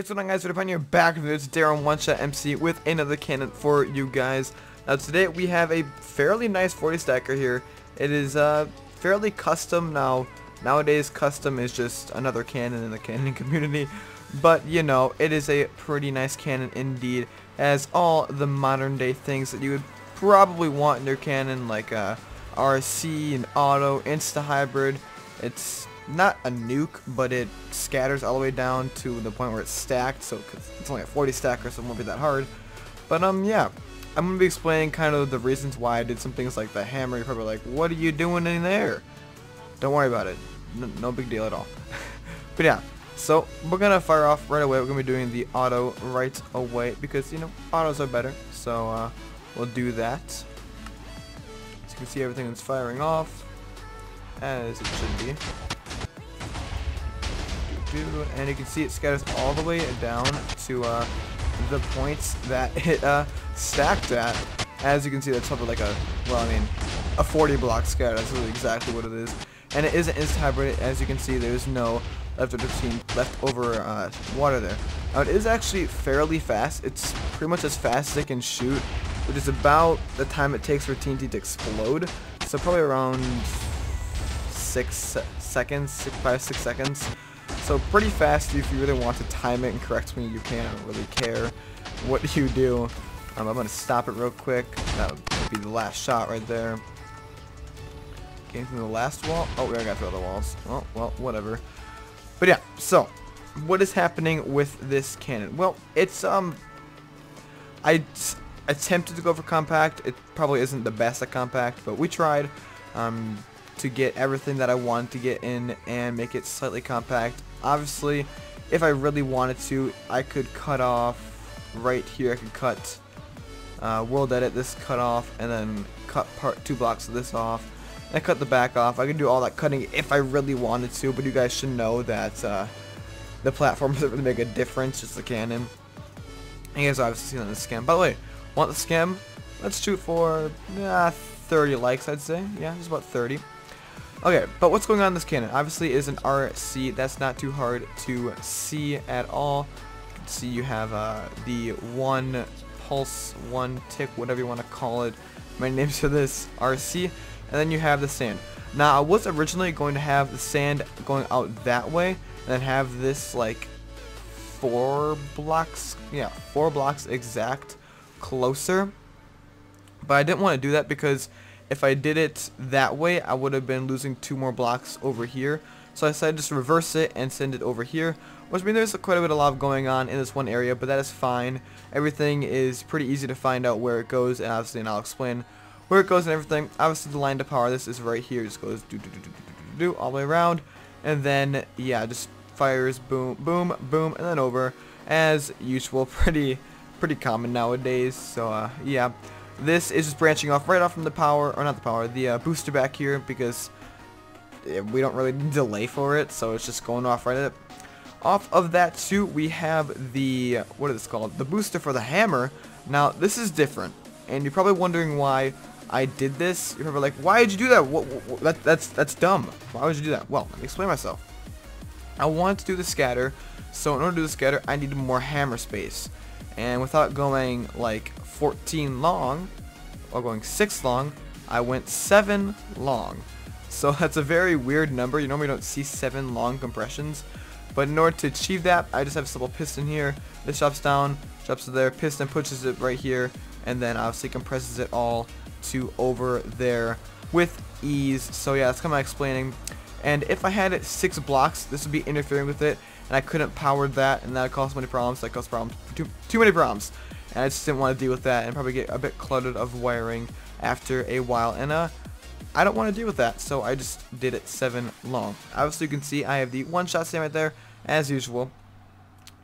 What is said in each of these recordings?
What's going on, guys? Raiderpint here, back with this Darren One-Shot MC with another cannon for you guys. Now today we have a fairly nice 40 stacker here. It is fairly custom. Nowadays custom is just another cannon in the cannon community, but you know, it is a pretty nice cannon indeed. It has all the modern day things that you would probably want in your cannon, like RC and auto, Insta-Hybrid. It's not a nuke, but it scatters all the way down to the point where it's stacked, so it's only a 40 stacker, so it won't be that hard. But yeah, I'm going to be explaining kind of the reasons why I did some things like the hammer. You're probably like, what are you doing in there? Don't worry about it. No big deal at all. But yeah, so we're going to fire off right away. We're going to be doing the auto right away because, you know, autos are better. So we'll do that. As you can see, everything is firing off as it should be. And you can see it scatters all the way down to the points that it stacked at. As you can see, that's probably like a 40 block scatter. That's really exactly what it is. And it is an Insta-Hybrid. As you can see, there's no leftover water there. Now it is actually fairly fast. It's pretty much as fast as it can shoot, which is about the time it takes for TNT to explode. So probably around 6 seconds, 5, 6 seconds. So pretty fast. If you really want to time it and correct me, you can. I don't really care what you do. I'm going to stop it real quick. That would be the last shot right there. Came from the last wall. Oh, we already got through other walls. Oh, well, whatever. But yeah, so what is happening with this cannon? Well, it's I attempted to go for compact. It probably isn't the best at compact, but we tried to get everything that I wanted to get in and make it slightly compact. Obviously, if I really wanted to, I could cut off right here. I could cut world edit this cut off, and then cut 2 blocks of this off, and cut the back off. I could do all that cutting if I really wanted to, but you guys should know that the platform doesn't really make a difference, just the cannon. And you guys obviously seen the scam. By the way, want the scam? Let's shoot for 30 likes, I'd say. Yeah, just about 30. Okay, but what's going on in this cannon? Obviously is an RC. That's not too hard to see at all. You can see you have the 1 pulse, 1 tick, whatever you want to call it. My name's for this RC. And then you have the sand. Now, I was originally going to have the sand going out that way, and then have this like 4 blocks, yeah, 4 blocks exact closer. But I didn't want to do that because if I did it that way, I would have been losing 2 more blocks over here. So I decided just to reverse it and send it over here. Which means there's quite a bit of lava going on in this one area, but that is fine. Everything is pretty easy to find out where it goes, and obviously, and I'll explain where it goes and everything. Obviously, the line to power this is right here. It just goes do all the way around, and then yeah, just fires boom, boom, boom, and then over as usual. Pretty common nowadays. So yeah. This is just branching off right off from the power, or not the power, the booster back here, because we don't really delay for it, so it's just going off right at it. Off of that too, we have the, what is this called? The booster for the hammer. Now, this is different, and you're probably wondering why I did this. You're probably like, why did you do that? That's dumb. Why would you do that? Well, let me explain myself. I wanted to do the scatter, so in order to do the scatter, I needed more hammer space. And without going like 14 long, or going 6 long, I went 7 long. So that's a very weird number. You normally don't see 7 long compressions. But in order to achieve that, I just have a simple piston here. This drops down, drops to there, piston pushes it right here, and then obviously compresses it all to over there with ease. So yeah, that's kind of my explaining. And if I had it 6 blocks, this would be interfering with it, and I couldn't power that, and that would cause many problems. That caused problems, too many problems. And I just didn't want to deal with that and probably get a bit cluttered of wiring after a while. And I don't want to deal with that, so I just did it 7 long. Obviously, you can see I have the 1-shot stand right there, as usual.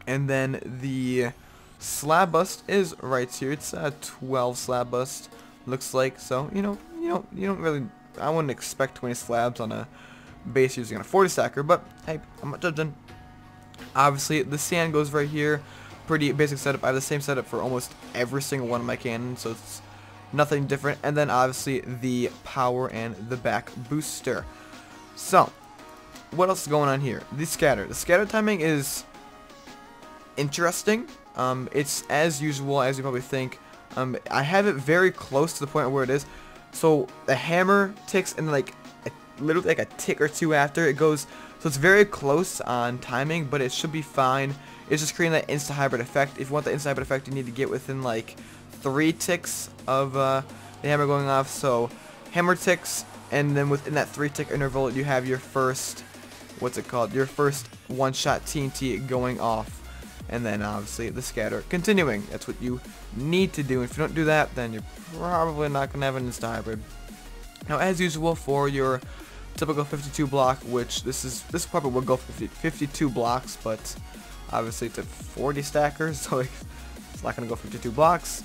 And then the slab bust is right here. It's a 12 slab bust, looks like. So you don't really. I wouldn't expect 20 slabs on a base using a 40 stacker, but hey, I'm not judging. Obviously, the sand goes right here. Pretty basic setup. I have the same setup for almost every single one of my cannons, so it's nothing different. And then obviously the power and the back booster. So what else is going on here? The scatter timing is interesting. It's as usual as you probably think. I have it very close to the point where it is. So the hammer ticks and like literally like a tick or two after it goes. So it's very close on timing, but it should be fine. It's just creating that Insta-Hybrid effect. If you want the Insta-Hybrid effect, you need to get within like 3 ticks of the hammer going off. So hammer ticks, and then within that 3-tick interval, you have your first, what's it called? Your first one-shot TNT going off. And then obviously the scatter continuing. That's what you need to do. If you don't do that, then you're probably not going to have an Insta-Hybrid. Now, as usual for your typical 52 block, which this probably will go 52 blocks, but obviously it's a 40 stacker, so it's not going to go 52 blocks.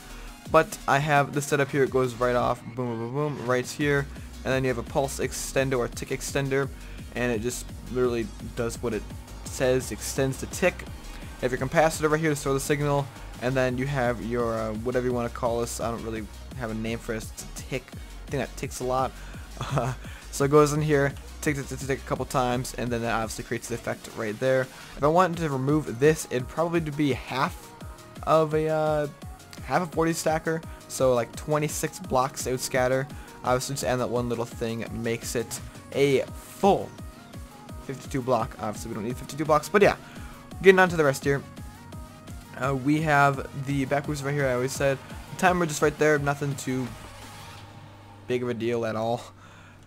But I have the setup here. It goes right off, boom, boom, boom, right here. And then you have a pulse extender or tick extender, and it just literally does what it says, extends the tick. You have your capacitor right here to store the signal, and then you have your whatever you want to call this. I don't really have a name for this. It's a tick. I think that ticks a lot. So it goes in here, tick a couple times, and then that obviously creates the effect right there. If I wanted to remove this, it'd probably be half of a 40 stacker, so like 26 blocks it would scatter. Obviously, just add that one little thing makes it a full 52 block. Obviously, we don't need 52 blocks, but yeah. Getting on to the rest here. We have the back boost right here. I always said the timer just right there. Nothing too big of a deal at all.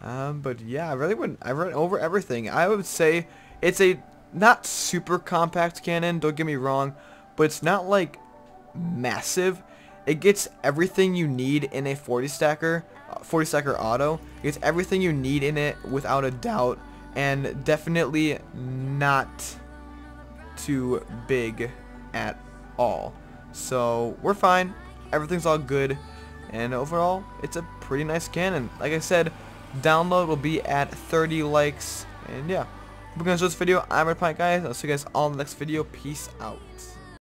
But yeah, I went over everything. I would say it's a not super compact cannon. Don't get me wrong, but it's not like massive. It gets everything you need in a 40 stacker auto. It gets everything you need in it without a doubt, and definitely not too big at all. So we're fine. Everything's all good, and overall it's a pretty nice cannon. Like I said, download will be at 30 likes, and yeah, we're gonna show this video. I'm Raiderpint, guys. I'll see you guys all in the next video. Peace out.